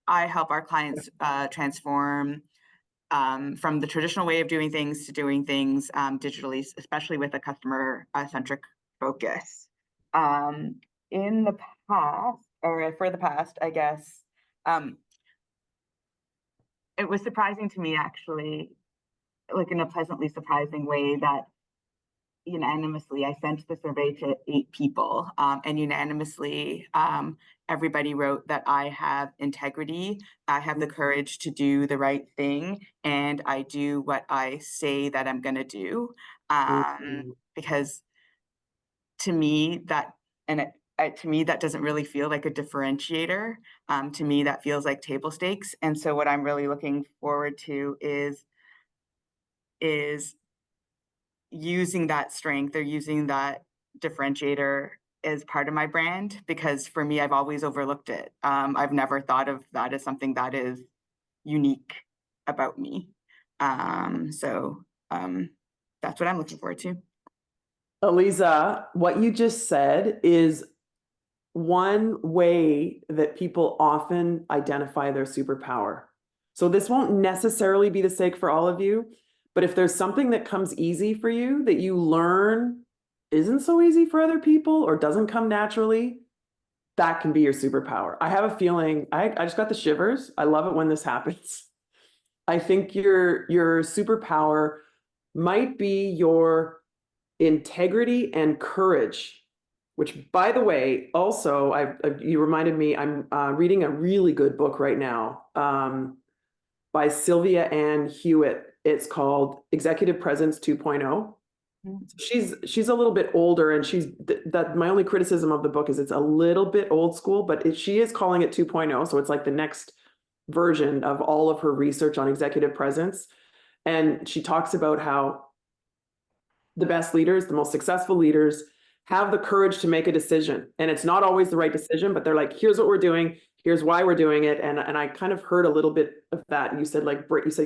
I help our clients transform from the traditional way of doing things to doing things digitally, especially with a customer-centric focus. In the past, or for the past, I guess, it was surprising to me, actually, like in a pleasantly surprising way, that unanimously I sent the survey to 8 people, and unanimously everybody wrote that I have integrity, I have the courage to do the right thing, and I do what I say that I'm going to do. Because to me that, to me that doesn't really feel like a differentiator. To me that feels like table stakes. And so what I'm really looking forward to is using that strength or using that differentiator as part of my brand, because for me, I've always overlooked it. I've never thought of that as something that is unique about me. So that's what I'm looking forward to. Eliza, what you just said is one way that people often identify their superpower. So this won't necessarily be the sake for all of you, but if there's something that comes easy for you that you learn isn't so easy for other people or doesn't come naturally, that can be your superpower. I have a feeling, I just got the shivers. I love it when this happens. I think your superpower might be your integrity and courage, which, by the way, also, you reminded me, I'm reading a really good book right now by Sylvia Ann Hewitt. It's called Executive Presence 2.0. She's a little bit older, and my only criticism of the book is it's a little bit old school, but she is calling it 2.0. So it's like the next version of all of her research on executive presence. And she talks about how the best leaders, the most successful leaders, have the courage to make a decision. And it's not always the right decision, but they're like, here's what we're doing, here's why we're doing it. And I kind of heard a little bit of that. You said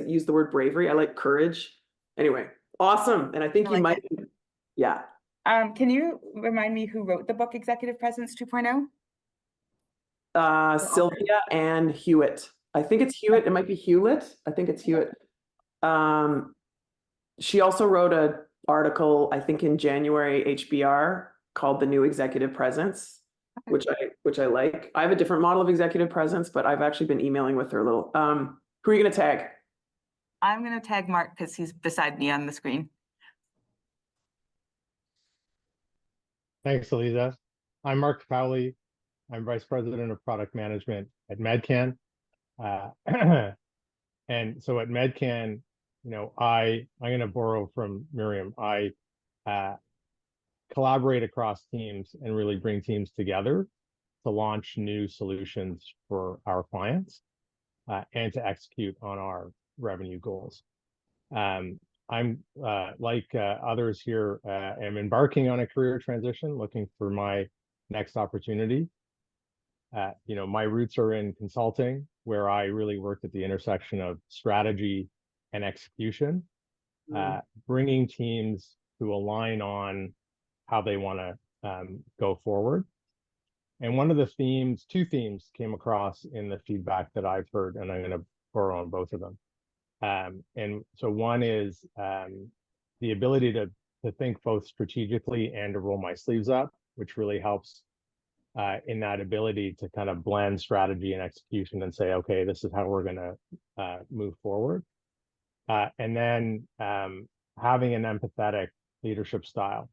use the word bravery. I like courage. Anyway, awesome. And I think you might, yeah. Can you remind me who wrote the book Executive Presence 2.0? Sylvia Ann Hewitt. I think it's Hewitt. It might be Hewlett. I think it's Hewitt. She also wrote an article, I think in January, HBR, called The New Executive Presence, which I like. I have a different model of executive presence, but I've actually been emailing with her a little. Who are you going to tag? I'm going to tag Mark because he's beside me on the screen. Thanks, Eliza. I'm Mark Fowley. I'm Vice President of Product Management at Medcan. And so at Medcan, I'm going to borrow from Miriam. I collaborate across teams and really bring teams together to launch new solutions for our clients and to execute on our revenue goals. I'm like others here, am embarking on a career transition, looking for my next opportunity. My roots are in consulting, where I really worked at the intersection of strategy and execution, bringing teams to align on how they want to go forward. And one of the two themes came across in the feedback that I've heard, and I'm going to borrow on both of them. And so one is the ability to think both strategically and to roll my sleeves up, which really helps in that ability to kind of blend strategy and execution and say, okay, this is how we're going to move forward. And then having an empathetic leadership style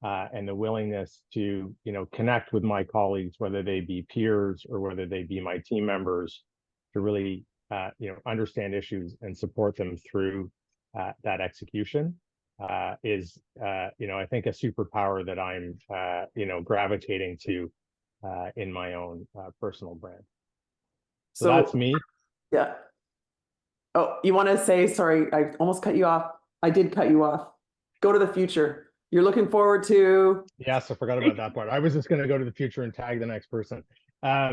and the willingness to, connect with my colleagues, whether they be peers or whether they be my team members, to really, understand issues and support them through that execution is, I think a superpower that I'm, gravitating to in my own personal brand. So that's me. Yeah. Oh, you want to say, sorry, I almost cut you off. I did cut you off. Go to the future. You're looking forward to. Yes, I forgot about that part. I was just going to go to the future and tag the next person. Yeah,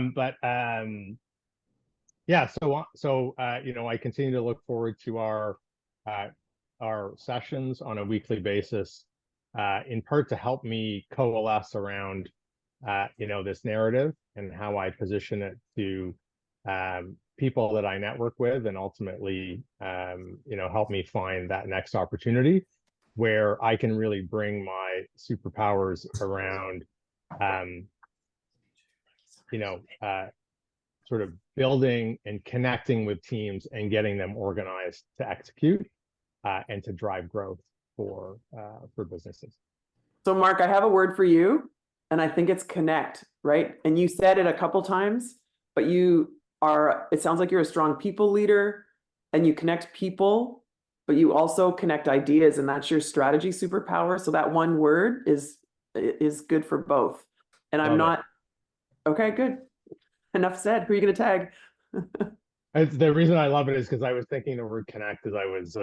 so I continue to look forward to our sessions on a weekly basis, in part to help me coalesce around this narrative and how I position it to people that I network with, and ultimately, help me find that next opportunity where I can really bring my superpowers around, sort of building and connecting with teams and getting them organized to execute and to drive growth for businesses. So Mark, I have a word for you, and I think it's connect, right? And you said it a couple times, but it sounds like you're a strong people leader and you connect people, but you also connect ideas, and that's your strategy superpower. So that one word is good for both. And I'm not, okay, good. Enough said. Who are you going to tag? The reason I love it is because I was thinking the word connect as I was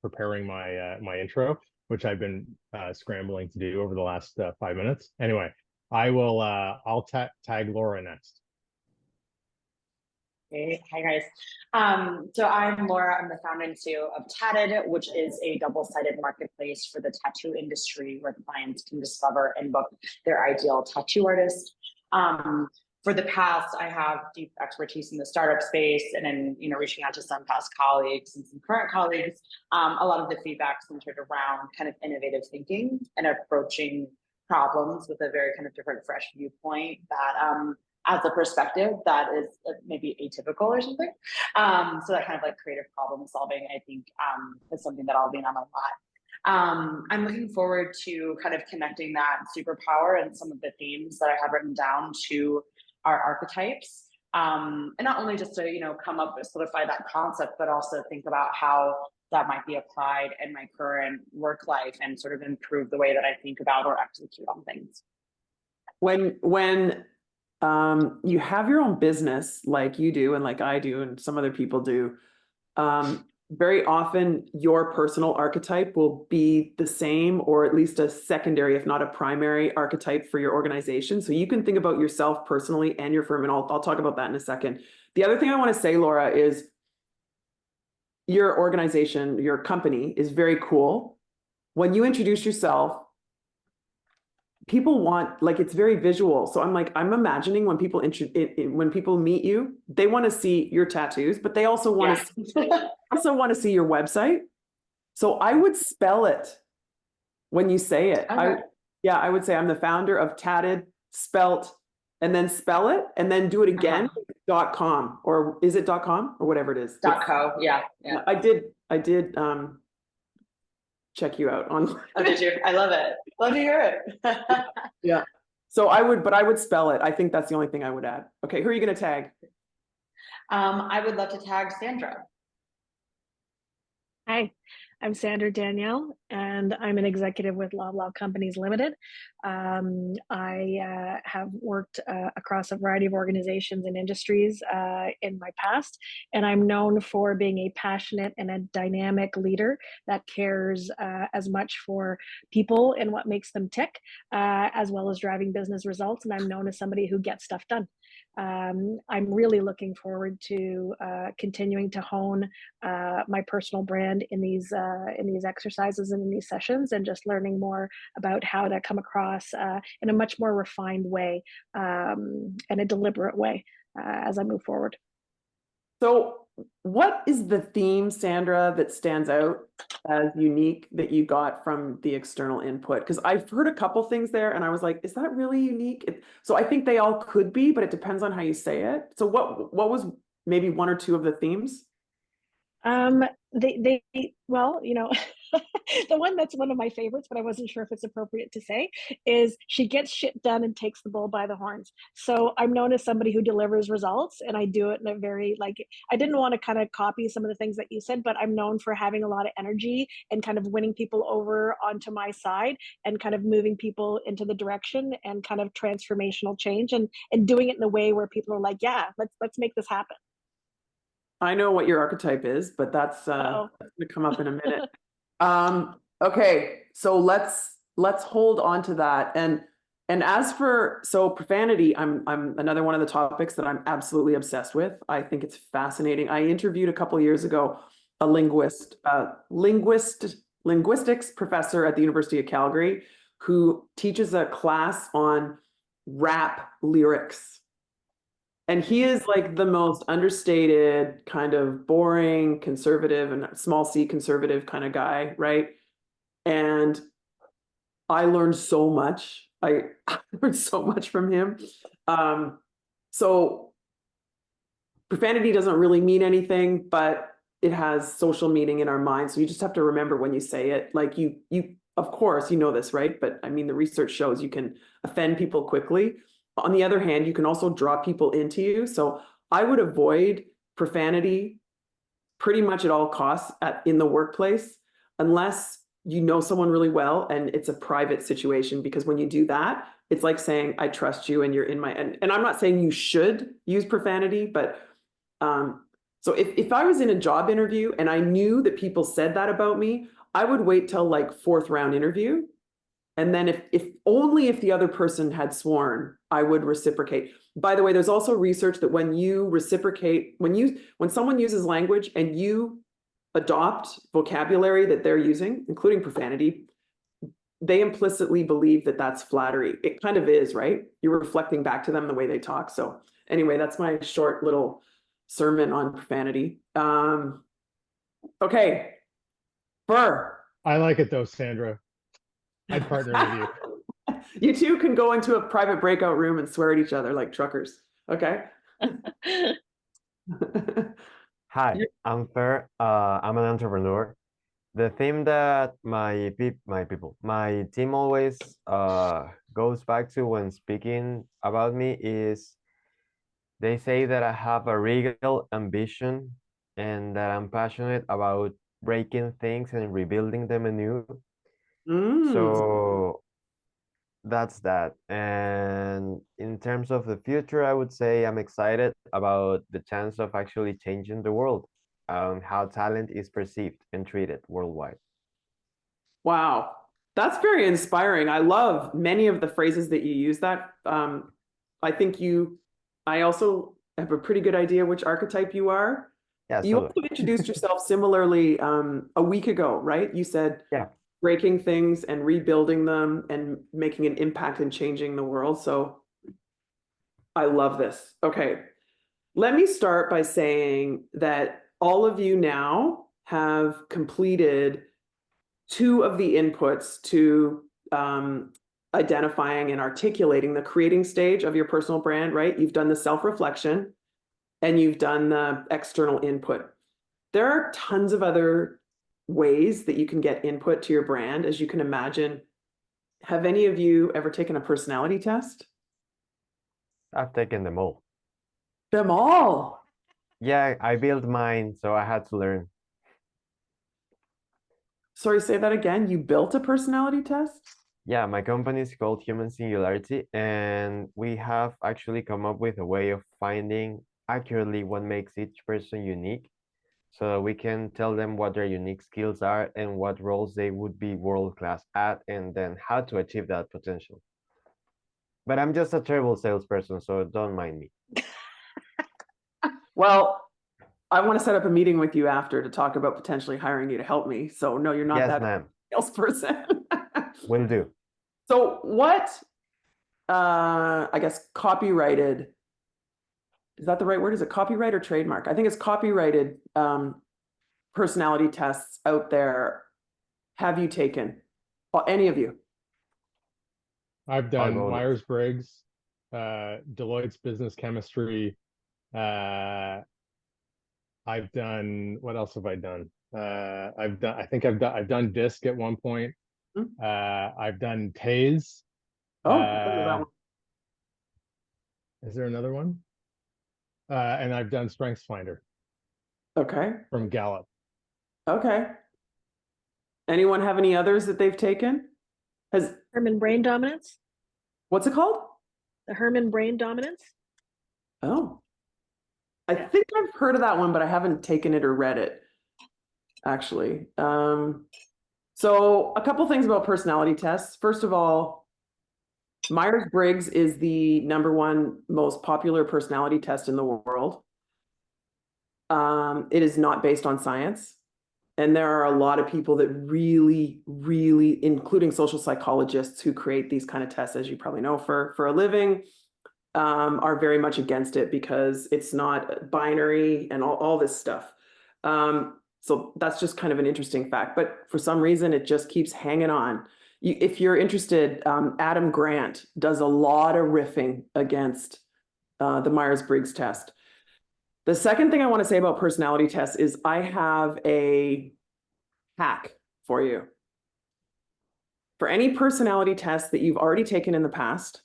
preparing my intro, which I've been scrambling to do over the last 5 minutes. Anyway, I'll tag Laura next. Hey, hi guys. So I'm Laura. I'm the founder and CEO of Tatted, which is a double-sided marketplace for the tattoo industry where clients can discover and book their ideal tattoo artist. For the past, I have deep expertise in the startup space, and then reaching out to some past colleagues and some current colleagues. A lot of the feedback centered around kind of innovative thinking and approaching problems with a very kind of different, fresh viewpoint that as a perspective that is maybe atypical or something. So that kind of like creative problem solving, I think, is something that I'll lean on a lot. I'm looking forward to kind of connecting that superpower and some of the themes that I have written down to our archetypes. And not only just to, come up with solidify that concept, but also think about how that might be applied in my current work life and sort of improve the way that I think about or execute on things. When you have your own business like you do and like I do and some other people do, very often your personal archetype will be the same, or at least a secondary, if not a primary archetype for your organization. So you can think about yourself personally and your firm, and I'll talk about that in a second. The other thing I want to say, Laura, is your organization, your company is very cool. When you introduce yourself, people want, like, it's very visual. So I'm imagining when people meet you, they want to see your tattoos, but they also want to see your website. So I would spell it when you say it. Okay. I would say I'm the founder of Tatted, spelt, and then spell it, and then do it again. .com, or is it .com or whatever it is? .co. Yeah. I did check you out on. Oh, did you? I love it. Love to hear it. Yeah. So I would spell it. I think that's the only thing I would add. Okay. Who are you going to tag? I would love to tag Sandra. Hi, I'm Sandra Danielle, and I'm an executive with Loblaw Companies Limited. I have worked across a variety of organizations and industries in my past, and I'm known for being a passionate and a dynamic leader that cares as much for people and what makes them tick, as well as driving business results. And I'm known as somebody who gets stuff done. I'm really looking forward to continuing to hone my personal brand in these exercises and in these sessions, and just learning more about how to come across in a much more refined way and a deliberate way as I move forward. So what is the theme, Sandra, that stands out as unique that you got from the external input? Because I've heard a couple things there and I was like, is that really unique? So I think they all could be, but it depends on how you say it. So what was maybe one or two of the themes? Well, the one that's one of my favorites, but I wasn't sure if it's appropriate to say, is she gets shit done and takes the bull by the horns. So I'm known as somebody who delivers results, and I do it in a very, I didn't want to kind of copy some of the things that you said, but I'm known for having a lot of energy and kind of winning people over onto my side and kind of moving people into the direction and kind of transformational change, and doing it in a way where people are like, yeah, let's make this happen. I know what your archetype is, but that's going to come up in a minute. Okay, so let's hold on to that. And as for profanity, I'm another one of the topics that I'm absolutely obsessed with. I think it's fascinating. I interviewed a couple of years ago a linguistics professor at the University of Calgary who teaches a class on rap lyrics. And he is like the most understated, kind of boring, conservative and small c conservative kind of guy, right? And I learned so much. I learned so much from him. So profanity doesn't really mean anything, but it has social meaning in our minds. So you just have to remember when you say it, like you, of course, you know this, right? But I mean, the research shows you can offend people quickly. On the other hand, you can also draw people into you. So I would avoid profanity pretty much at all costs in the workplace, unless you know someone really well and it's a private situation. Because when you do that, it's like saying, I trust you and you're in my, and I'm not saying you should use profanity, but so if I was in a job interview and I knew that people said that about me, I would wait till like fourth round interview. And then if only if the other person had sworn, I would reciprocate. By the way, there's also research that when you reciprocate, when someone uses language and you adopt vocabulary that they're using, including profanity, they implicitly believe that that's flattery. It kind of is, right? You're reflecting back to them the way they talk. So anyway, that's my short little sermon on profanity. Okay, Burr. I like it though, Sandra. I'd partner with you. You two can go into a private breakout room and swear at each other like truckers. Okay. Hi, I'm Fer. I'm an entrepreneur. The theme that my team always goes back to when speaking about me is they say that I have a regal ambition and that I'm passionate about breaking things and rebuilding them anew. So that's that. And in terms of the future, I would say I'm excited about the chance of actually changing the world, how talent is perceived and treated worldwide. Wow, that's very inspiring. I love many of the phrases that you use that. I also have a pretty good idea which archetype you are. Yeah, You also introduced yourself similarly a week ago, right? You said yeah, breaking things and rebuilding them and making an impact and changing the world. So I love this. Okay. Let me start by saying that all of you now have completed 2 of the inputs to identifying and articulating the creating stage of your personal brand, right? You've done the self-reflection and you've done the external input. There are tons of other ways that you can get input to your brand, as you can imagine. Have any of you ever taken a personality test? I've taken them all. Them all. Yeah, I built mine, so I had to learn. Sorry, say that again. You built a personality test? Yeah, my company is called Human Singularity, and we have actually come up with a way of finding accurately what makes each person unique, so that we can tell them what their unique skills are and what roles they would be world class at, and then how to achieve that potential. But I'm just a terrible salesperson, so don't mind me. Well, I want to set up a meeting with you after to talk about potentially hiring you to help me. So no, you're not Yes, that ma'am. salesperson. Will do. So what, I guess copyrighted, is that the right word? Is it copyright or trademark? I think it's copyrighted personality tests out there. Have you taken? Any of you? I've done go next. Myers-Briggs, Deloitte's business chemistry. I've done, what else have I done? I've done DISC at one point. I've done TASE. Oh, that one. Is there another one? And I've done StrengthsFinder Okay. from Gallup. Okay. Anyone have any others that they've taken? Herman Brain Dominance? What's it called? The Herman Brain Dominance? Oh, I think I've heard of that one, but I haven't taken it or read it, actually. So a couple things about personality tests. First of all, Myers-Briggs is the #1 most popular personality test in the world. It is not based on science. And there are a lot of people that really, including social psychologists, who create these kind of tests, as you probably know, for a living. are very much against it because it's not binary and all this stuff. So that's just kind of an interesting fact. But for some reason, it just keeps hanging on. If you're interested, Adam Grant does a lot of riffing against the Myers-Briggs test. The second thing I want to say about personality tests is I have a hack for you. For any personality test that you've already taken in the past,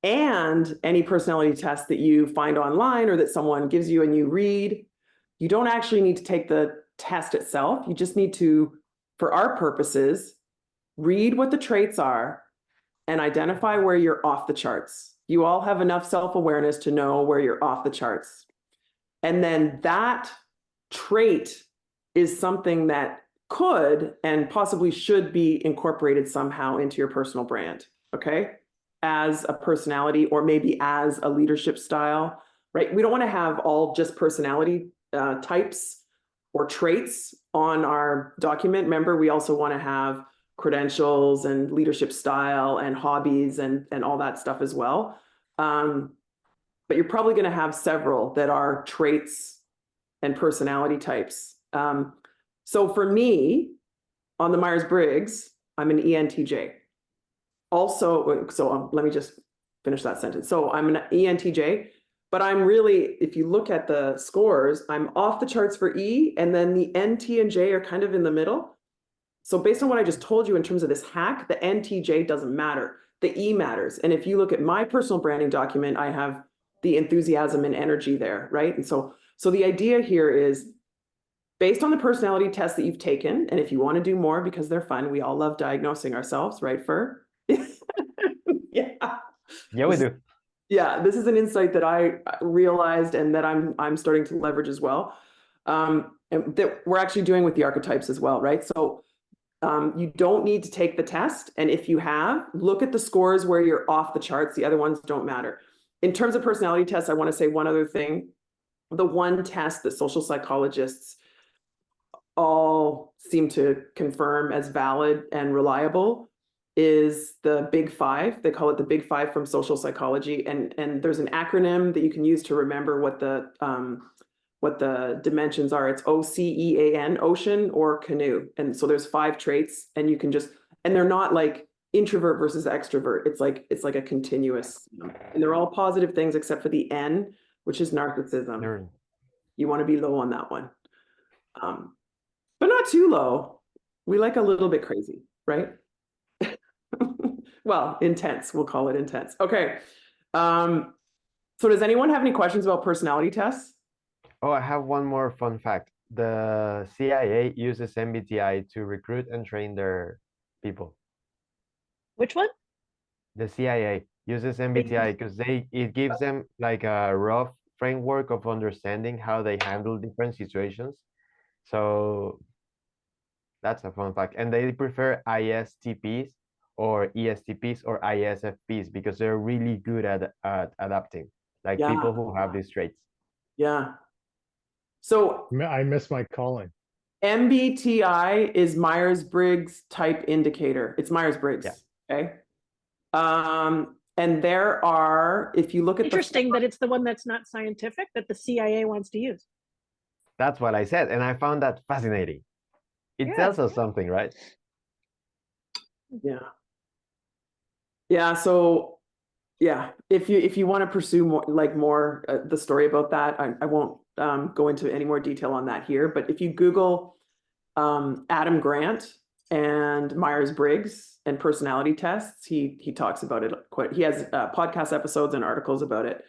and any personality test that you find online or that someone gives you and you read, you don't actually need to take the test itself. You just need to, for our purposes, read what the traits are and identify where you're off the charts. You all have enough self-awareness to know where you're off the charts. And then that trait is something that could and possibly should be incorporated somehow into your personal brand, okay? As a personality or maybe as a leadership style, right? We don't want to have all just personality types or traits on our document. Remember, we also want to have credentials and leadership style and hobbies and all that stuff as well. But you're probably going to have several that are traits and personality types. So for me, on the Myers-Briggs, I'm an ENTJ. Also, so let me just finish that sentence. So I'm an ENTJ, but I'm really, if you look at the scores, I'm off the charts for E, and then the N, T, and J are kind of in the middle. So based on what I just told you in terms of this hack, the N, T, J doesn't matter. The E matters. And if you look at my personal branding document, I have the enthusiasm and energy there, right? And so the idea here is, based on the personality tests that you've taken, and if you want to do more because they're fun, we all love diagnosing ourselves, right, Fer? Yeah. Yeah, we do. Yeah, this is an insight that I realized and that I'm starting to leverage as well. And that we're actually doing with the archetypes as well, right? So you don't need to take the test. And if you have, look at the scores where you're off the charts. The other ones don't matter. In terms of personality tests, I want to say one other thing. The one test that social psychologists all seem to confirm as valid and reliable is the Big Five. They call it the Big Five from social psychology. And there's an acronym that you can use to remember what the dimensions are. It's OCEAN, ocean or canoe. And so there's 5 traits, and you can just, and they're not like introvert versus extrovert. It's like a continuous, and they're all positive things except for the N, which is narcissism. You want to be low on that one. But not too low. We like a little bit crazy, right? Well, intense. We'll call it intense. Okay. So does anyone have any questions about personality tests? Oh, I have one more fun fact. The CIA uses MBTI to recruit and train their people. Which one? The CIA uses MBTI because it gives them like a rough framework of understanding how they handle different situations. So that's a fun fact. And they prefer ISTPs or ESTPs or ISFPs because they're really good at adapting, like people who have these traits. Yeah. So I miss my calling. MBTI is Myers-Briggs type indicator. It's Myers-Briggs. Yeah. Okay. And there are, if you look at interesting that it's the one that's not scientific that the CIA wants to use. That's what I said, and I found that fascinating. It tells us something, right? Yeah. Yeah. So yeah, if you want to pursue more the story about that, I won't go into any more detail on that here. But if you Google Adam Grant and Myers-Briggs and personality tests, he talks about it quite. He has podcast episodes and articles about it.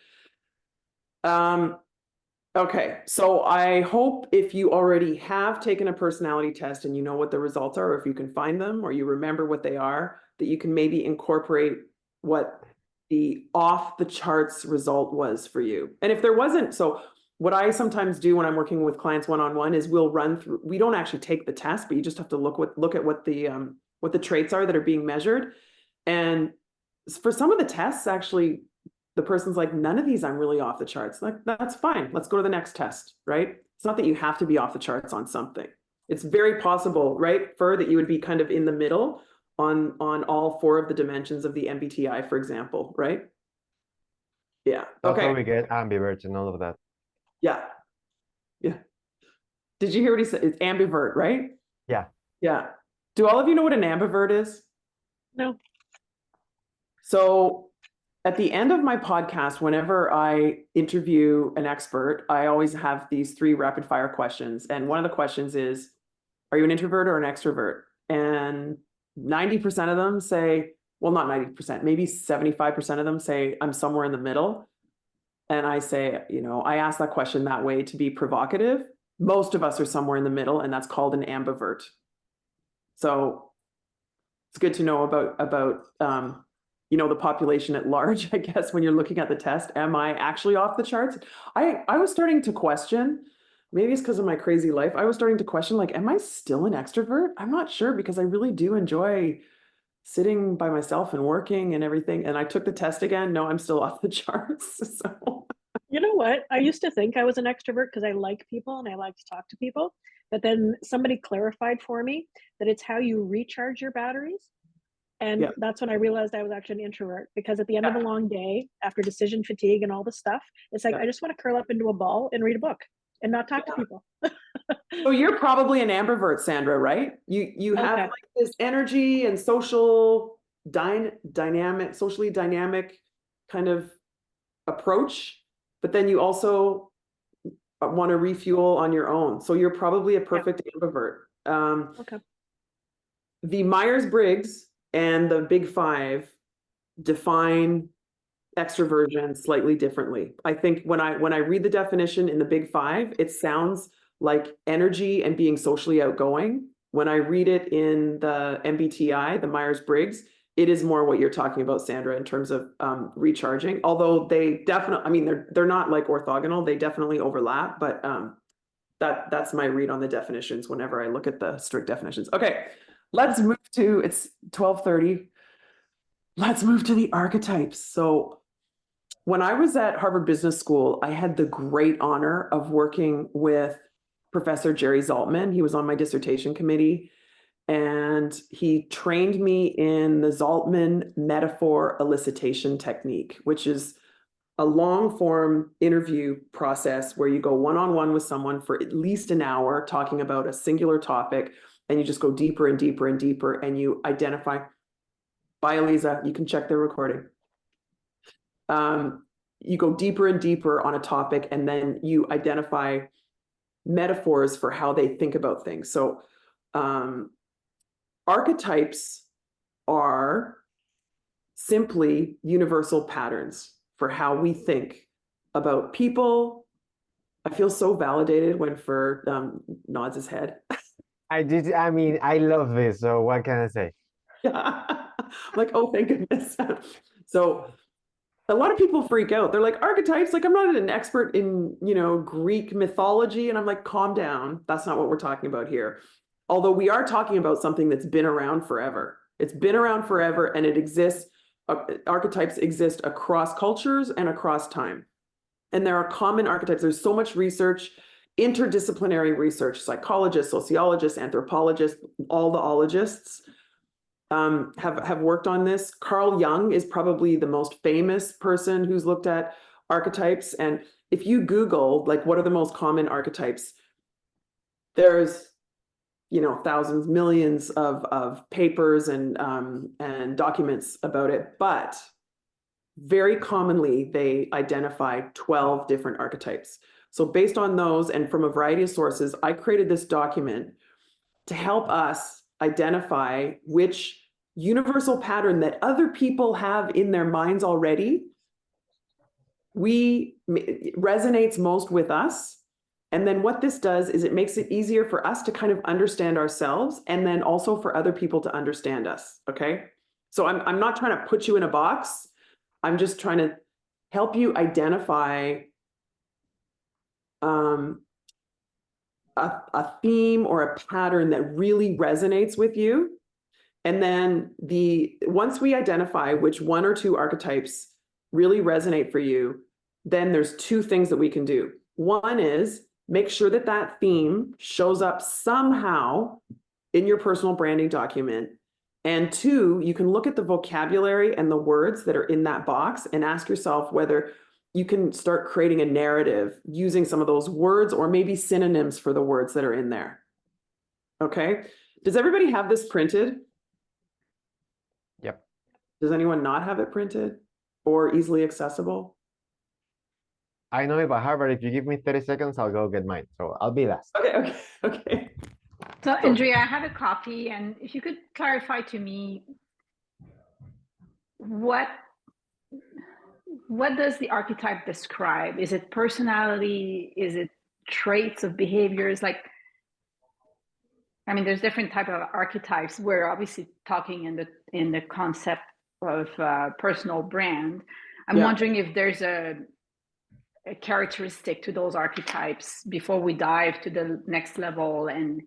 Okay, so I hope if you already have taken a personality test and you know what the results are, or if you can find them or you remember what they are, that you can maybe incorporate what the off the charts result was for you. And if there wasn't, so what I sometimes do when I'm working with clients one-on-one is we'll run through, we don't actually take the test, but you just have to look at what the traits are that are being measured. And for some of the tests, actually, the person's like, none of these I'm really off the charts. Like, that's fine. Let's go to the next test, right? It's not that you have to be off the charts on something. It's very possible, right, Fer, that you would be kind of in the middle on all 4 of the dimensions of the MBTI, for example, right? Yeah. That's Okay. where we get ambiverts and all of that. Yeah. Yeah. Did you hear what he said? It's ambivert, right? Yeah. Yeah. Do all of you know what an ambivert is? No. So at the end of my podcast, whenever I interview an expert, I always have these 3 rapid fire questions. And one of the questions is, are you an introvert or an extrovert? And 90% of them say, well, not 90%, maybe 75% of them say I'm somewhere in the middle. And I say, I ask that question that way to be provocative. Most of us are somewhere in the middle, and that's called an ambivert. So it's good to know about the population at large, I guess, when you're looking at the test. Am I actually off the charts? I was starting to question, maybe it's because of my crazy life. I was starting to question, like, am I still an extrovert? I'm not sure, because I really do enjoy sitting by myself and working and everything. And I took the test again. No, I'm still off the charts. So You know what? I used to think I was an extrovert because I like people and I like to talk to people. But then somebody clarified for me that it's how you recharge your batteries. And Yeah. that's when I realized I was actually an introvert, because at the end of a long day, after decision fatigue and all the stuff, it's like, I just want to curl up into a ball and read a book and not talk to people. So you're probably an ambivert, Sandra, right? You have Okay. like this energy and socially dynamic kind of approach, but then you also want to refuel on your own. So you're probably a perfect ambivert. Okay. The Myers-Briggs and the Big Five define extroversion slightly differently. I think when I read the definition in the Big Five, it sounds like energy and being socially outgoing. When I read it in the MBTI, the Myers-Briggs, it is more what you're talking about, Sandra, in terms of recharging. Although they definitely, I mean, they're not like orthogonal. They definitely overlap, but that's my read on the definitions whenever I look at the strict definitions. Okay, let's move to, it's 12:30. Let's move to the archetypes. So when I was at Harvard Business School, I had the great honor of working with Professor Jerry Zaltman. He was on my dissertation committee, and he trained me in the Zaltman metaphor elicitation technique, which is a long form interview process where you go one-on-one with someone for at least an hour talking about a singular topic, and you just go deeper and deeper and deeper, and you identify. Bye, Eliza. You can check the recording. You go deeper and deeper on a topic, and then you identify metaphors for how they think about things. So archetypes are simply universal patterns for how we think about people. I feel so validated when Fer nods his head. I mean, I love this. So what can I say? Like, oh, thank goodness. So a lot of people freak out. They're like, archetypes, like, I'm not an expert in, Greek mythology. And I'm like, calm down. That's not what we're talking about here. Although we are talking about something that's been around forever. It's been around forever, and it exists. Archetypes exist across cultures and across time. And there are common archetypes. There's so much research, interdisciplinary research, psychologists, sociologists, anthropologists, all the ologists have worked on this. Carl Jung is probably the most famous person who's looked at archetypes. And if you Google, like, what are the most common archetypes, there's, thousands, millions of papers and documents about it. But very commonly, they identify 12 different archetypes. So based on those, and from a variety of sources, I created this document to help us identify which universal pattern that other people have in their minds already resonates most with us. And then what this does is it makes it easier for us to kind of understand ourselves, and then also for other people to understand us. Okay. So I'm not trying to put you in a box. I'm just trying to help you identify a theme or a pattern that really resonates with you. And then once we identify which one or two archetypes really resonate for you, then there's 2 things that we can do. One is make sure that that theme shows up somehow in your personal branding document. And 2, you can look at the vocabulary and the words that are in that box and ask yourself whether you can start creating a narrative using some of those words or maybe synonyms for the words that are in there. Okay. Does everybody have this printed? Yep. Does anyone not have it printed or easily accessible? I know it by heart, but if you give me 30 seconds, I'll go get mine. So I'll be last. Okay. So Andrea, I have a copy, and if you could clarify to me what does the archetype describe? Is it personality? Is it traits of behaviors? Like, I mean, there's different type of archetypes. We're obviously talking in the concept of personal brand. I'm wondering if there's a characteristic to those archetypes before we dive to the next level and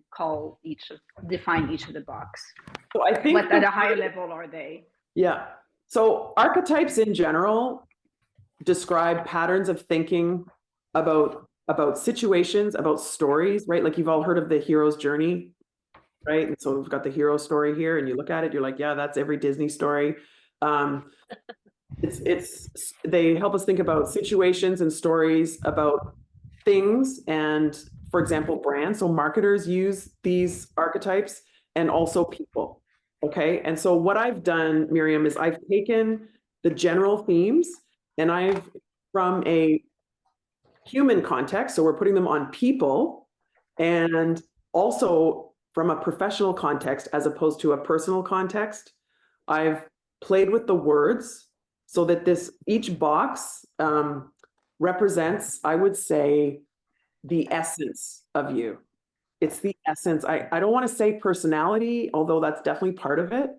define each of the box. So I think what at a higher level are they? Yeah. So archetypes in general describe patterns of thinking about situations, about stories, right? Like you've all heard of the hero's journey, right? And so we've got the hero story here, and you look at it, you're like, yeah, that's every Disney story. They help us think about situations and stories about things, and for example, brands. So marketers use these archetypes, and also people. Okay. And so what I've done, Miriam, is I've taken the general themes and from a human context, so we're putting them on people, and also from a professional context as opposed to a personal context, I've played with the words so that each box represents, I would say, the essence of you. It's the essence. I don't want to say personality, although that's definitely part of it.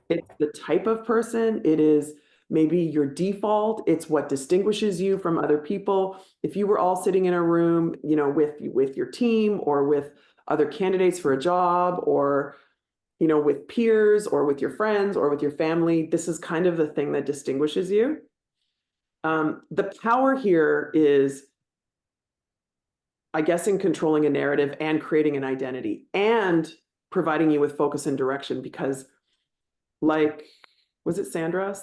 It's the type of person. It is maybe your default. It's what distinguishes you from other people. If you were all sitting in a room, with your team or with other candidates for a job, or, with peers or with your friends or with your family, this is kind of the thing that distinguishes you. The power here is, I guess, in controlling a narrative and creating an identity and providing you with focus and direction, because was it Sandra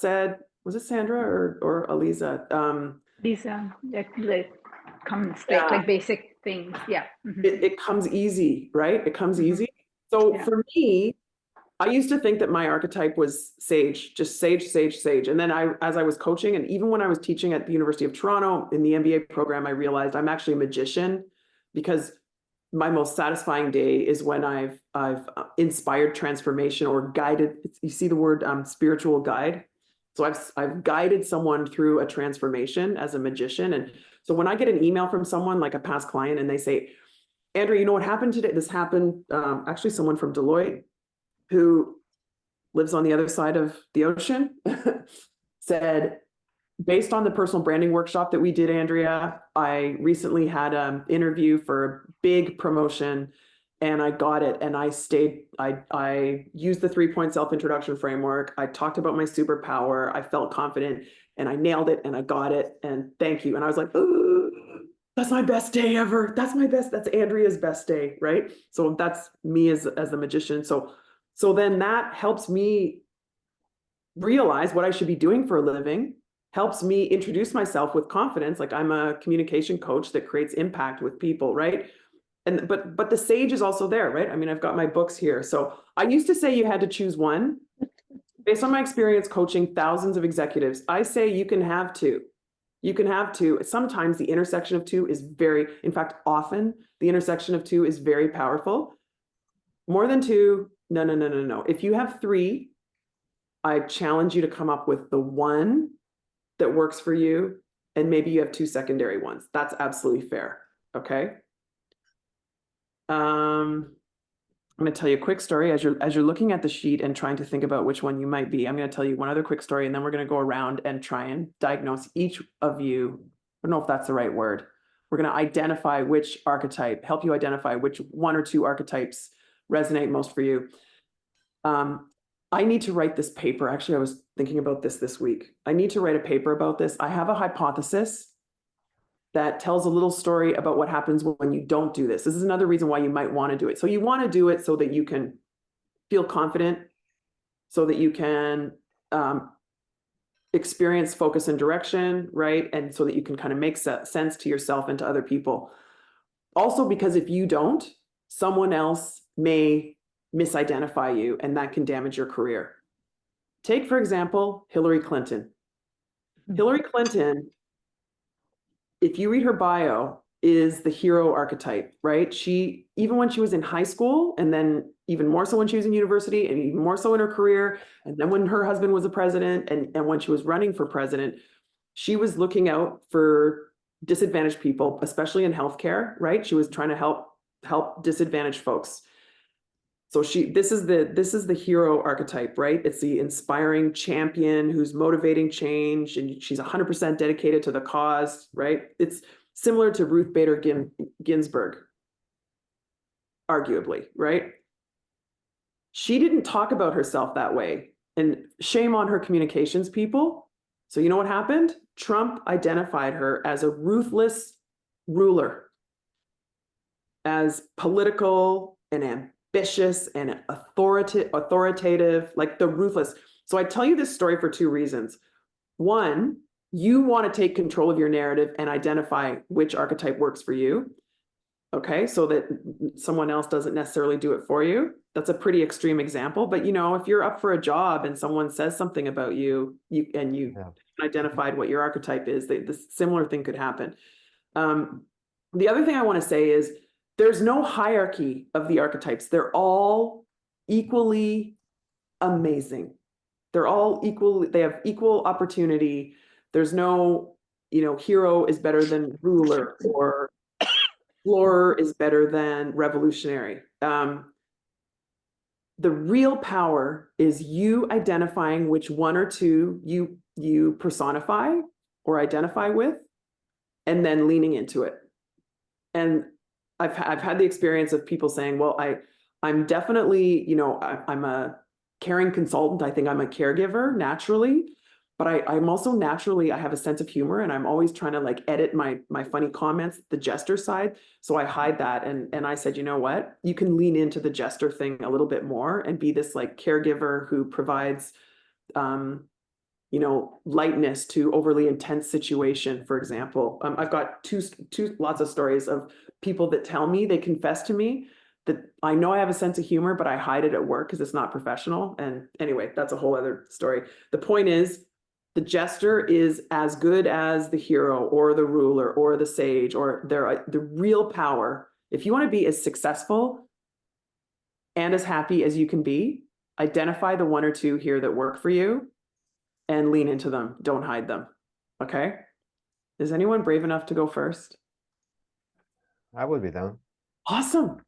or Aliza? Lisa, like basic things. Yeah. Mm-hmm. It comes easy, right? It comes easy. So for me, I used to think that my archetype was sage, just sage. And then as I was coaching, and even when I was teaching at the University of Toronto in the MBA program, I realized I'm actually a magician, because my most satisfying day is when I've inspired transformation or guided. You see the word spiritual guide. So I've guided someone through a transformation as a magician. And so when I get an email from someone like a past client and they say, Andrea, you know what happened today? This happened, actually someone from Deloitte who lives on the other side of the ocean said, based on the personal branding workshop that we did, Andrea, I recently had an interview for a big promotion and I got it. And I used the 3-point self-introduction framework. I talked about my superpower. I felt confident and I nailed it and I got it. And thank you. And I was like, oh, that's my best day ever. That's Andrea's best day. Right. So that's me as the magician. So then that helps me realize what I should be doing for a living, helps me introduce myself with confidence. Like I'm a communication coach that creates impact with people, right? But the sage is also there, right? I mean, I've got my books here. So I used to say you had to choose one. Based on my experience coaching thousands of executives, I say you can have two. You can have two. Sometimes the intersection of two is in fact, often the intersection of two is very powerful. More than two, no. If you have three, I challenge you to come up with the one that works for you, and maybe you have two secondary ones. That's absolutely fair. Okay. I'm going to tell you a quick story as you're looking at the sheet and trying to think about which one you might be. I'm going to tell you one other quick story, and then we're going to go around and try and diagnose each of you. I don't know if that's the right word. We're going to identify which archetype, help you identify which one or two archetypes resonate most for you. I need to write this paper. Actually, I was thinking about this week. I need to write a paper about this. I have a hypothesis that tells a little story about what happens when you don't do this. This is another reason why you might want to do it. So you want to do it so that you can feel confident, so that you can experience, focus, and direction, right? And so that you can kind of make sense to yourself and to other people. Also, because if you don't, someone else may misidentify you, and that can damage your career. Take, for example, Hillary Clinton. Hillary Clinton, if you read her bio, is the hero archetype, right? She, even when she was in high school, and then even more so when she was in university, and even more so in her career, and then when her husband was a president, and when she was running for president, she was looking out for disadvantaged people, especially in healthcare, right? She was trying to help disadvantaged folks. So this is the hero archetype, right? It's the inspiring champion who's motivating change, and she's 100% dedicated to the cause, right? It's similar to Ruth Bader Ginsburg, arguably, right? She didn't talk about herself that way, and shame on her communications people. So you know what happened? Trump identified her as a ruthless ruler, as political and ambitious and authoritative, like the ruthless. So I tell you this story for two reasons. One, you want to take control of your narrative and identify which archetype works for you. Okay, so that someone else doesn't necessarily do it for you. That's a pretty extreme example, but you know, if you're up for a job and someone says something about you, identified what your archetype is, the similar thing could happen. The other thing I want to say is there's no hierarchy of the archetypes. They're all equally amazing. They're all equal. They have equal opportunity. There's no, hero is better than ruler, or explorer is better than revolutionary. The real power is you identifying which one or two you personify or identify with, and then leaning into it. And I've had the experience of people saying, well, I'm definitely, I'm a caring consultant. I think I'm a caregiver naturally, but I'm also naturally, I have a sense of humor, and I'm always trying to edit my funny comments, the jester side. So I hide that. And I said, you know what, you can lean into the jester thing a little bit more and be this caregiver who provides, lightness to overly intense situation. For example, I've got lots of stories of people that tell me, they confess to me that I know I have a sense of humor, but I hide it at work because it's not professional. And anyway, that's a whole other story. The point is, the jester is as good as the hero or the ruler or the sage, or the real power. If you want to be as successful and as happy as you can be, identify the one or two here that work for you and lean into them. Don't hide them. Okay? Is anyone brave enough to go first? I will be down. Awesome.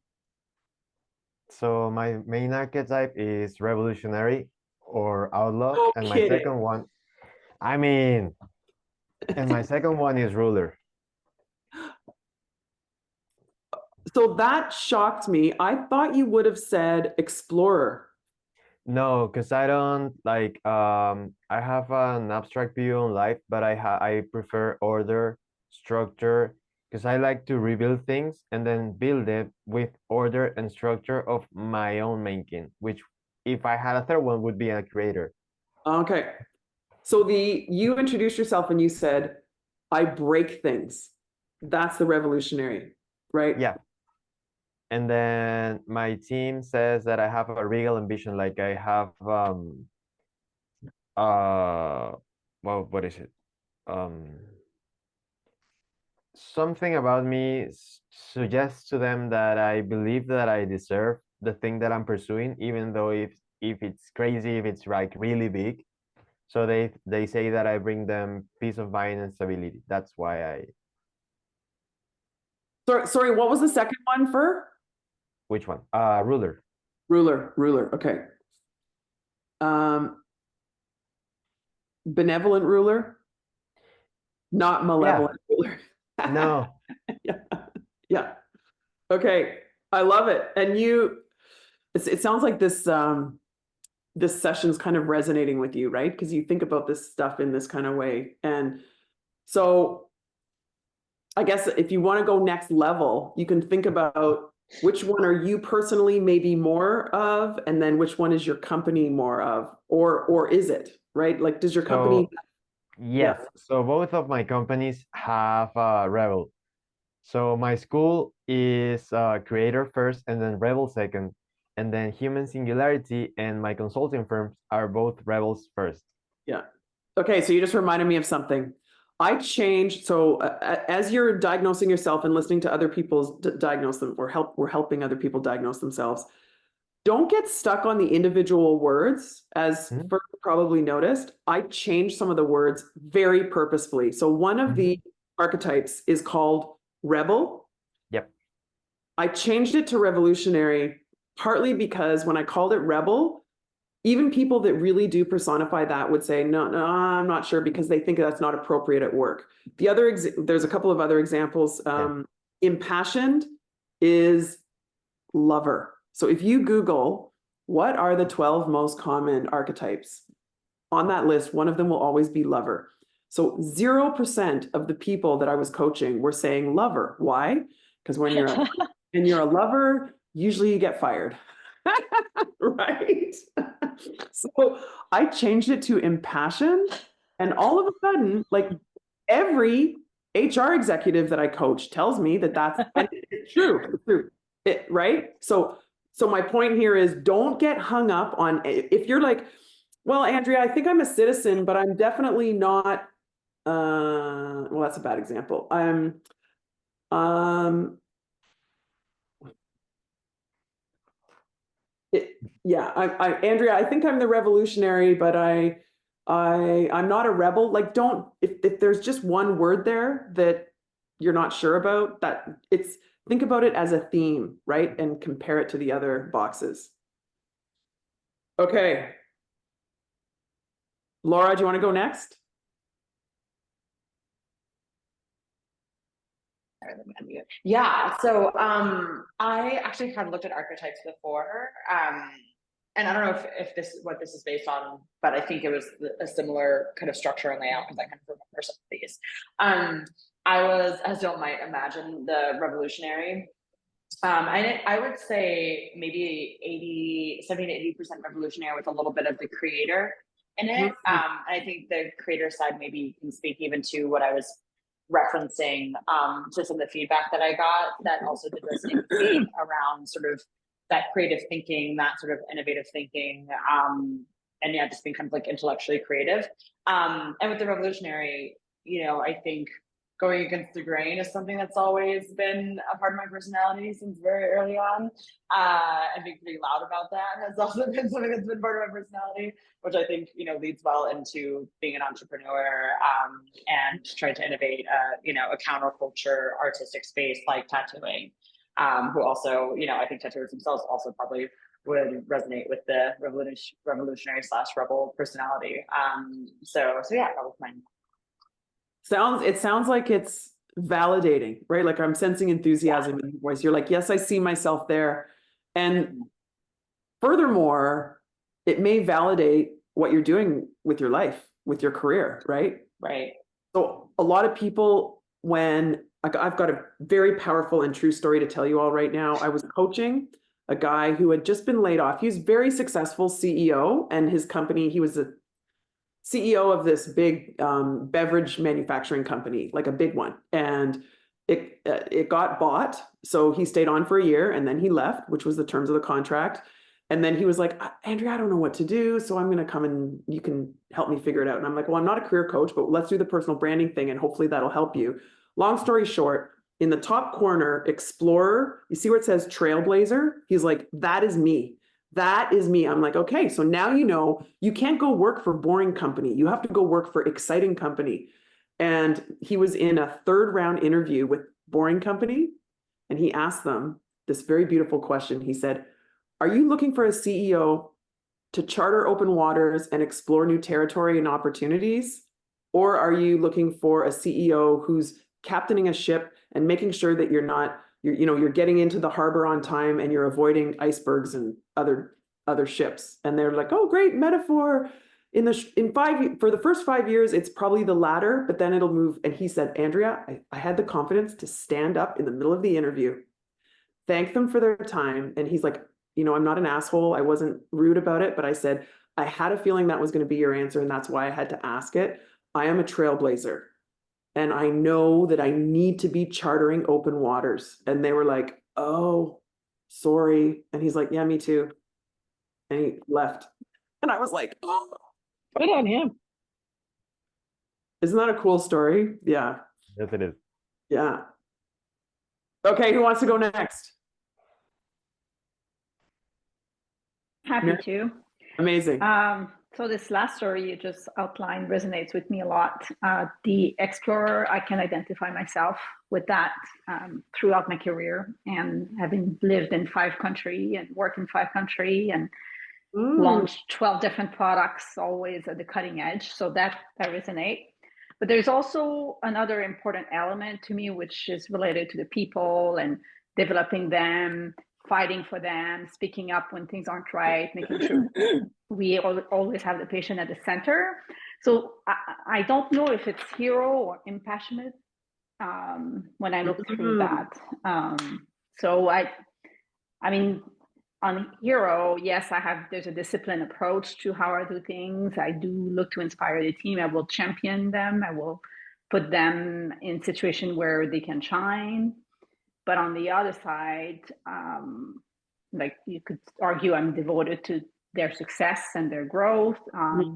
So my main archetype is revolutionary or outlaw, No and kidding. my second one, and my second one is ruler. So that shocked me. I thought you would have said explorer. No, because I don't I have an abstract view on life, but I prefer order, structure, because I like to rebuild things and then build it with order and structure of my own making, which if I had a third one would be a creator. Okay. So you introduced yourself and you said, I break things. That's the revolutionary, right? Yeah. And then my team says that I have a regal ambition, like I have well, what is it? Something about me suggests to them that I believe that I deserve the thing that I'm pursuing, even though if it's crazy, if it's really big. So they say that I bring them peace of mind and stability. That's why I. Sorry, what was the second one for? Which one? Ruler. Ruler. Okay. Benevolent ruler, not malevolent ruler. No. Yeah. Okay. I love it. And it sounds like this session's kind of resonating with you, right? Because you think about this stuff in this kind of way. And so I guess if you want to go next level, you can think about which one are you personally maybe more of, and then which one is your company more of, or is it, right? Like, does your company Yes. So both of my companies have Rebel. So my school is Creator first and then Rebel second. And then Human Singularity and my consulting firms are both Rebels first. Yeah. Okay, so you just reminded me of something. I changed, so as you're diagnosing yourself and listening to other people's diagnose them, or we're helping other people diagnose themselves, don't get stuck on the individual words. As Fern probably noticed, I changed some of the words very purposefully. So one of the archetypes is called rebel. Yep. I changed it to revolutionary, partly because when I called it rebel, even people that really do personify that would say, no, I'm not sure, because they think that's not appropriate at work. There's a couple of other examples. Impassioned is lover. So if you Google, what are the 12 most common archetypes? On that list, one of them will always be lover. So 0% of the people that I was coaching were saying lover. Why? Because when you're a lover, usually you get fired. Right? So I changed it to impassioned, and all of a sudden, like, every HR executive that I coach tells me that that's and it's true. It's true. Right? So my point here is, don't get hung up on, if you're like, well, Andrea, I think I'm a citizen, but I'm definitely not, well, that's a bad example. Andrea, I think I'm the revolutionary, but I'm not a rebel. Like, don't, if there's just one word there that you're not sure about, think about it as a theme, right? And compare it to the other boxes. Okay. Laura, do you want to go next? Yeah, so I actually had looked at archetypes before, and I don't know if what this is based on, but I think it was a similar kind of structure and layout, because I kind of remember some of these. I was, as you might imagine, the revolutionary. I would say maybe 70 to 80% revolutionary with a little bit of the creator in it. I think the creator side maybe can speak even to what I was referencing to some of the feedback that I got that also did resonate with me around sort of that creative thinking, that sort of innovative thinking, and yeah, just being kind of like intellectually creative. And with the revolutionary, I think going against the grain is something that's always been a part of my personality since very early on. And being pretty loud about that has also been something that's been part of my personality, which I think, leads well into being an entrepreneur and trying to innovate, a counterculture artistic space like tattooing, who also, I think tattooers themselves also probably would resonate with the revolutionary / rebel personality. So yeah, that was mine. It sounds like it's validating, right? Like, I'm sensing enthusiasm in your voice. You're like, yes, I see myself there. And furthermore, it may validate what you're doing with your life, with your career, right? Right. So a lot of people, I've got a very powerful and true story to tell you all right now. I was coaching a guy who had just been laid off. He was very successful CEO, and his company, he was a CEO of this big beverage manufacturing company, like a big one. And it got bought. So he stayed on for a year and then he left, which was the terms of the contract. And then he was like, Andrea, I don't know what to do. So I'm going to come and you can help me figure it out. And I'm like, well, I'm not a career coach, but let's do the personal branding thing and hopefully that'll help you. Long story short, in the top corner, Explorer, you see where it says Trailblazer? He's like, that is me. That is me. I'm like, okay, so now you can't go work for boring company. You have to go work for exciting company. And he was in a 3rd round interview with boring company. And he asked them this very beautiful question. He said, are you looking for a CEO to charter open waters and explore new territory and opportunities? Or are you looking for a CEO who's captaining a ship and making sure that you're getting into the harbor on time and you're avoiding icebergs and other ships? And they're like, oh, great metaphor. For the first 5 years, it's probably the latter, but then it'll move. And he said, Andrea, I had the confidence to stand up in the middle of the interview, thank them for their time. And he's like, I'm not an asshole. I wasn't rude about it, but I said, I had a feeling that was going to be your answer. And that's why I had to ask it. I am a trailblazer and I know that I need to be chartering open waters. And they were like, oh, sorry. And he's like, yeah, me too. And he left. And I was like, oh, Good on him. isn't that a cool story? Yeah. Yes, it is. Yeah. Okay, who wants to go next? Happy Yeah. to. Amazing. So this last story you just outlined resonates with me a lot. The explorer, I can identify myself with that throughout my career, and having lived in 5 countries and worked in 5 countries and launched 12 different products, always at the cutting edge. So that resonates. But there's also another important element to me, which is related to the people and developing them, fighting for them, speaking up when things aren't right, making sure we always have the patient at the center. So I don't know if it's hero or impassionate when I look through that. So I mean, on hero, yes, there's a disciplined approach to how I do things. I do look to inspire the team. I will champion them. I will put them in situation where they can shine. But on the other side, like you could argue, I'm devoted to their success and their growth,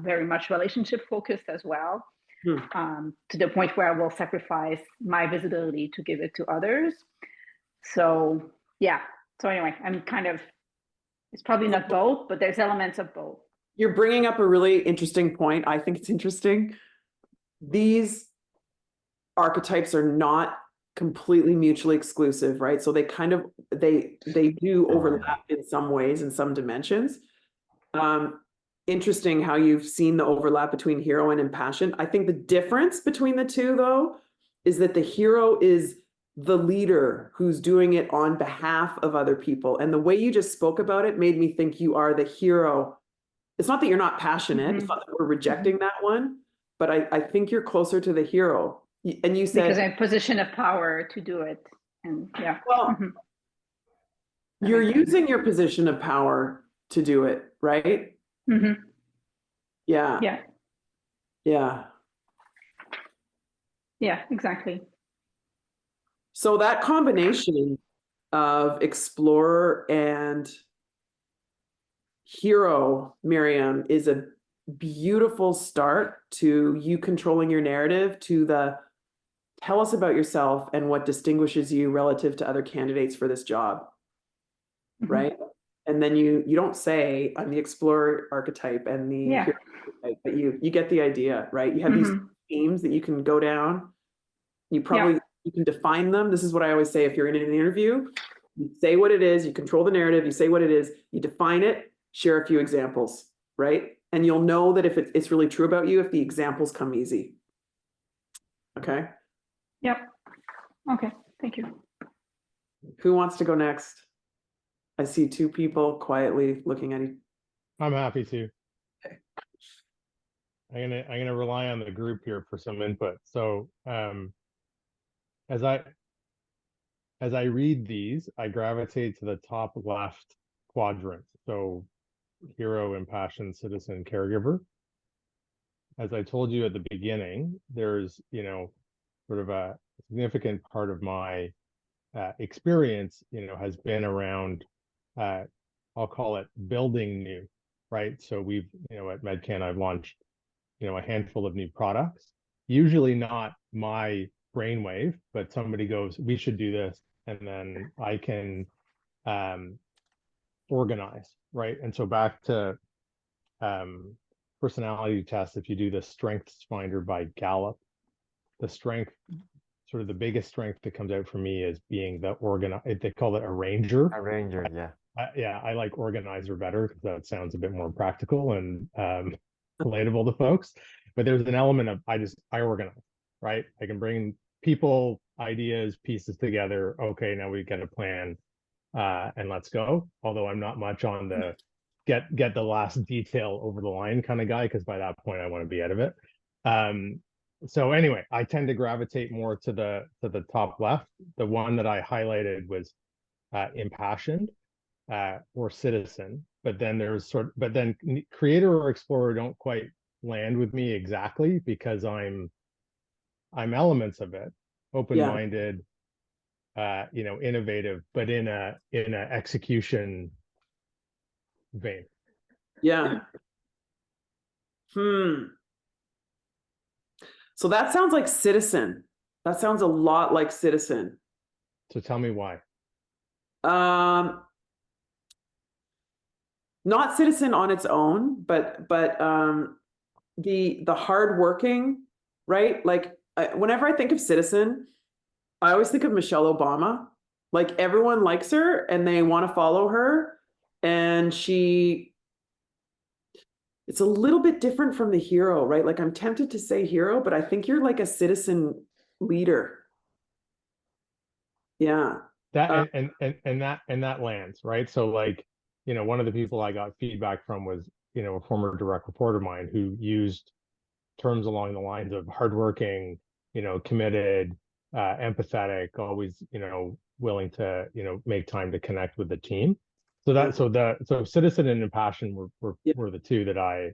very much relationship focused as well, to the point where I will sacrifice my visibility to give it to others. So yeah. So anyway, I'm kind of, it's probably not both, but there's elements of both. You're bringing up a really interesting point. I think it's interesting. These archetypes are not completely mutually exclusive, right? So they kind of, they do overlap in some ways, in some dimensions. Interesting how you've seen the overlap between hero and impassioned. I think the difference between the two, though, is that the hero is the leader who's doing it on behalf of other people. And the way you just spoke about it made me think you are the hero. It's not that you're not passionate, it's not that we're rejecting that one, but I think you're closer to the hero. And you said, because I'm in a position of power to do it. And yeah. Well, you're using your position of power to do it, right? Yeah. Yeah. Yeah. Yeah, exactly. So that combination of explorer and hero, Miriam, is a beautiful start to you controlling your narrative, to the tell us about yourself and what distinguishes you relative to other candidates for this job, right? And then you don't say I'm the explorer archetype and the hero archetype, but you get the idea, right? You have these themes that you can go down. You probably you can define them. This is what I always say if you're in an interview, you say what it is, you control the narrative, you say what it is, you define it, share a few examples, right? And you'll know that if it's really true about you, if the examples come easy. Okay? Yep. Okay, thank you. Who wants to go next? I see 2 people quietly looking at each. I'm happy to. Okay. I'm gonna rely on the group here for some input. So as I read these, I gravitate to the top left quadrant. So hero, impassioned, citizen, caregiver. As I told you at the beginning, there's, sort of a significant part of my experience, has been around, I'll call it building new, right? So we've, at MedCan, I've launched, a handful of new products, usually not my brainwave, but somebody goes, we should do this. And then I can organize, right? And so back to personality tests, if you do the strengths finder by Gallup, the strength, sort of the biggest strength that comes out for me is being the they call it arranger. Arranger, yeah. I like organizer better because that sounds a bit more practical and relatable to folks. But there's an element of I organize, right? I can bring people, ideas, pieces together. Okay, now we get a plan and let's go. Although I'm not much on the get the last detail over the line kind of guy, because by that point I want to be out of it. So anyway, I tend to gravitate more to the top left. The one that I highlighted was impassioned or citizen, but then there's but then creator or explorer don't quite land with me exactly because I'm elements of it, open-minded, innovative, but in a execution vein. Yeah. So that sounds like citizen. That sounds a lot like citizen. So tell me why. Not citizen on its own, but the hardworking, right? Like whenever I think of citizen, I always think of Michelle Obama. Like everyone likes her and they want to follow her, and it's a little bit different from the hero, right? Like I'm tempted to say hero, but I think you're like a citizen leader. Yeah. That and that lands, right? So like, one of the people I got feedback from was, a former direct report of mine who used terms along the lines of hardworking, committed, empathetic, always, willing to, make time to connect with the team. So citizen and impassioned were the two that I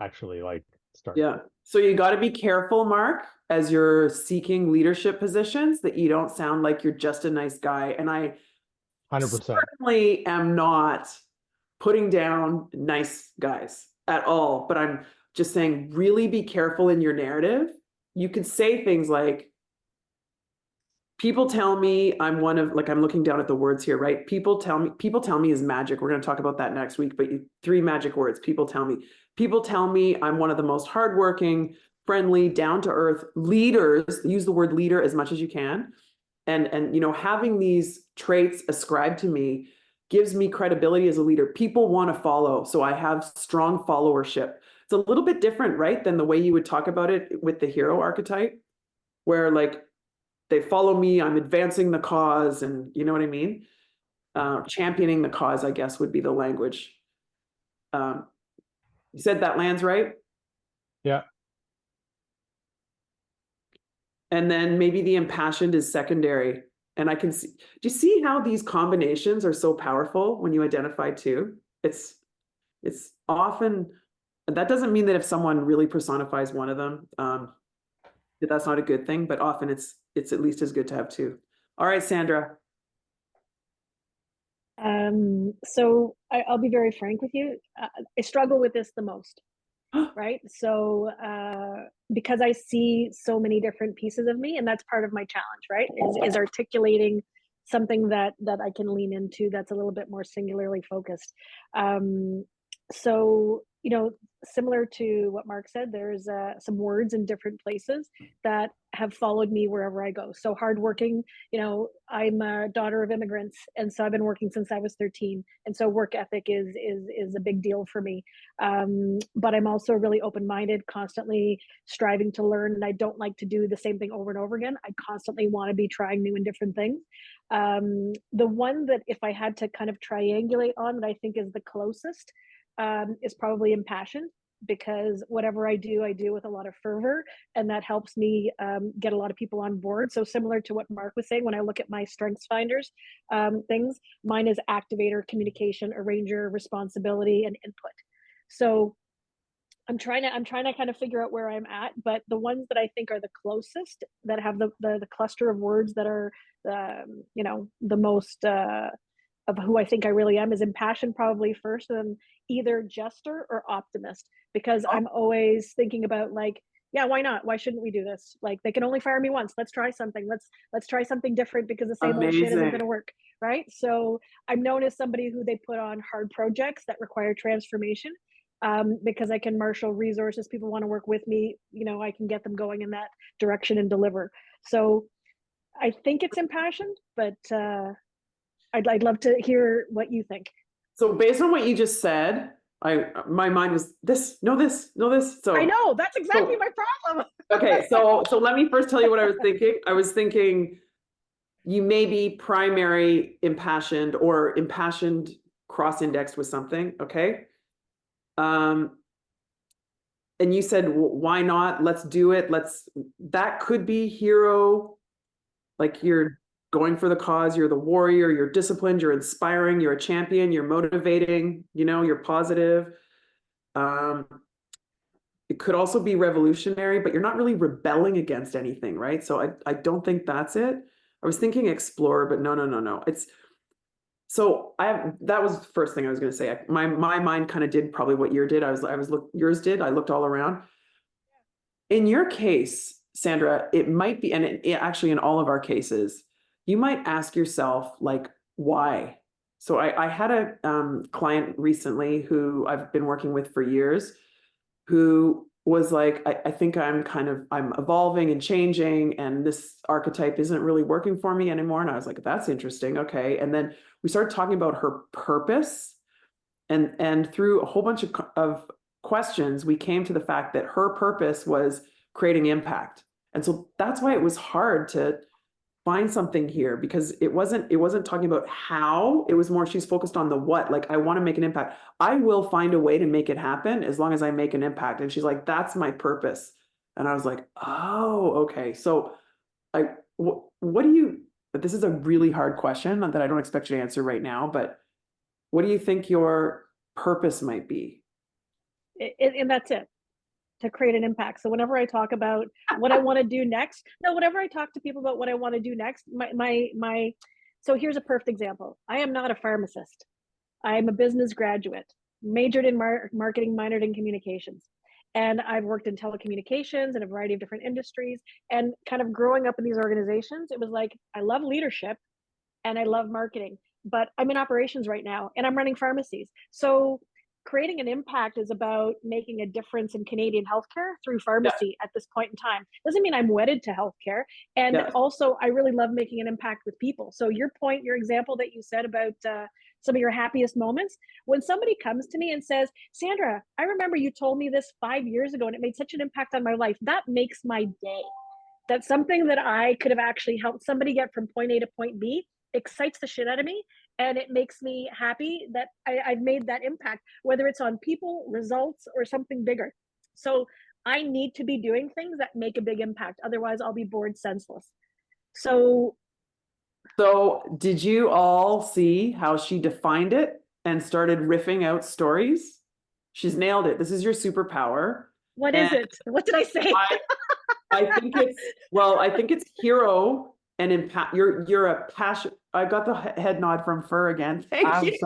actually like started. Yeah. So you got to be careful, Mark, as you're seeking leadership positions, that you don't sound like you're just a nice guy. And I 100%. certainly am not putting down nice guys at all, but I'm just saying, really be careful in your narrative. You could say things like, people tell me I'm one of, like, I'm looking down at the words here, right? People tell me is magic. We're going to talk about that next week, but 3 magic words. People tell me I'm one of the most hardworking, friendly, down to earth leaders. Use the word leader as much as you can. And having these traits ascribed to me gives me credibility as a leader. People want to follow. So I have strong followership. It's a little bit different, right, than the way you would talk about it with the hero archetype, where like they follow me, I'm advancing the cause, and you know what I mean? Championing the cause, I guess, would be the language. You said that lands, right? Yeah. And then maybe the impassioned is secondary. And I can see, do you see how these combinations are so powerful when you identify two? It's often, that doesn't mean that if someone really personifies one of them, that that's not a good thing, but often it's at least as good to have two. All right, Sandra. So I'll be very frank with you. I struggle with this the most, right? So because I see so many different pieces of me, and that's part of my challenge, right? Is articulating something that I can lean into that's a little bit more singularly focused. So, similar to what Mark said, there's some words in different places that have followed me wherever I go. So hardworking, I'm a daughter of immigrants, and so I've been working since I was 13. And so work ethic is a big deal for me. But I'm also really open-minded, constantly striving to learn, and I don't like to do the same thing over and over again. I constantly want to be trying new and different things. The one that if I had to kind of triangulate on that I think is the closest is probably impassioned, because whatever I do with a lot of fervor, and that helps me get a lot of people on board. So similar to what Mark was saying, when I look at my strengths finders things, mine is activator, communication, arranger, responsibility, and input. So I'm trying to kind of figure out where I'm at, but the ones that I think are the closest, that have the cluster of words that are the most of who I think I really am, is impassioned probably first, and then either jester or optimist, because I'm always thinking about like, yeah, why not? Why shouldn't we do this? Like, they can only fire me once. Let's try something. Let's try something different, because the same old shit isn't going to work, right? So I'm known as somebody who they put on hard projects that require transformation, because I can marshal resources. People want to work with me. I can get them going in that direction and deliver. So I think it's impassioned, but I'd love to hear what you think. So based on what you just said, my mind was this, no, this, no, this. So I know, that's exactly my problem. Okay, so let me first tell you what I was thinking. I was thinking you may be primary impassioned or impassioned cross-indexed with something, okay? And you said, why not? Let's do it. That could be hero, like you're going for the cause, you're the warrior, you're disciplined, you're inspiring, you're a champion, you're motivating, you're positive. it could also be revolutionary, but you're not really rebelling against anything, right? So I don't think that's it. I was thinking explorer, but no. So that was the first thing I was going to say. My mind kind of did probably what yours did. Yours did. I looked all around. In your case, Sandra, it might be, and it actually in all of our cases, you might ask yourself, like, why? So I had a client recently who I've been working with for years, who was like, I think I'm evolving and changing, and this archetype isn't really working for me anymore. And I was like, that's interesting. Okay. And then we started talking about her purpose, and through a whole bunch of questions, we came to the fact that her purpose was creating impact. And so that's why it was hard to find something here, because it wasn't talking about how, it was more she's focused on the what. Like, I want to make an impact. I will find a way to make it happen as long as I make an impact. And she's like, that's my purpose. And I was like, oh, okay. So what do you, but this is a really hard question that I don't expect you to answer right now, but what do you think your purpose might be? And that's it, to create an impact. So whenever I talk about what I want to do next, whenever I talk to people about what I want to do next, so here's a perfect example. I am not a pharmacist. I'm a business graduate, majored in marketing, minored in communications. And I've worked in telecommunications and a variety of different industries. And kind of growing up in these organizations, it was like, I love leadership and I love marketing, but I'm in operations right now and I'm running pharmacies. So creating an impact is about making a difference in Canadian healthcare through pharmacy at this point in time. Doesn't mean I'm wedded to healthcare. And also, I really love making an impact with people. So your point, your example that you said about some of your happiest moments, when somebody comes to me and says, Sandra, I remember you told me this 5 years ago and it made such an impact on my life, that makes my day. That's something that I could have actually helped somebody get from point A to point B, excites the shit out of me. And it makes me happy that I've made that impact, whether it's on people, results, or something bigger. So I need to be doing things that make a big impact. Otherwise, I'll be bored senseless. So did you all see how she defined it and started riffing out stories? She's nailed it. This is your superpower. What is it? What did I say? I think it's hero and impact. You're a passion. I got the head nod from Fur again. Thank you. I'm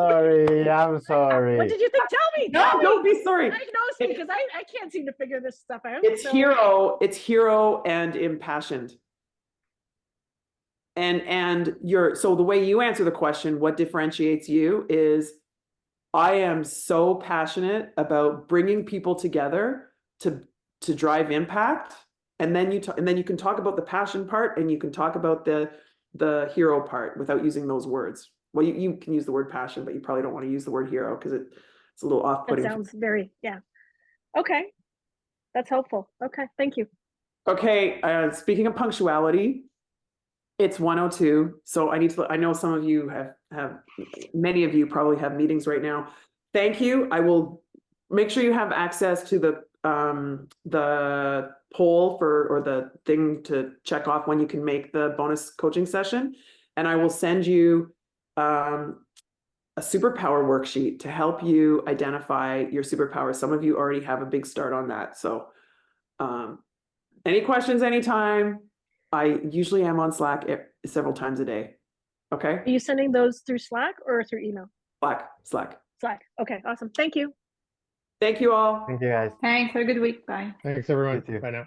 sorry. What did you think? Tell me. No, don't be sorry. Diagnose me, because I can't seem to figure this stuff out. It's hero and impassioned. And so the way you answer the question, what differentiates you, is I am so passionate about bringing people together to drive impact. And then you can talk about the passion part, and you can talk about the hero part without using those words. Well, you can use the word passion, but you probably don't want to use the word hero because it's a little off-putting. That sounds very, okay. That's helpful. Okay, thank you. Okay, speaking of punctuality, it's 1:02. So I know some of you many of you probably have meetings right now. Thank you. I will make sure you have access to the poll or the thing to check off when you can make the bonus coaching session. And I will send you a superpower worksheet to help you identify your superpower. Some of you already have a big start on that. So any questions anytime. I usually am on Slack several times a day. Okay. Are you sending those through Slack or through email? Slack. Okay, awesome. Thank you. Thank you all. Thank you, guys. Thanks. Have a good week. Bye. Thanks, everyone. You too. Bye now.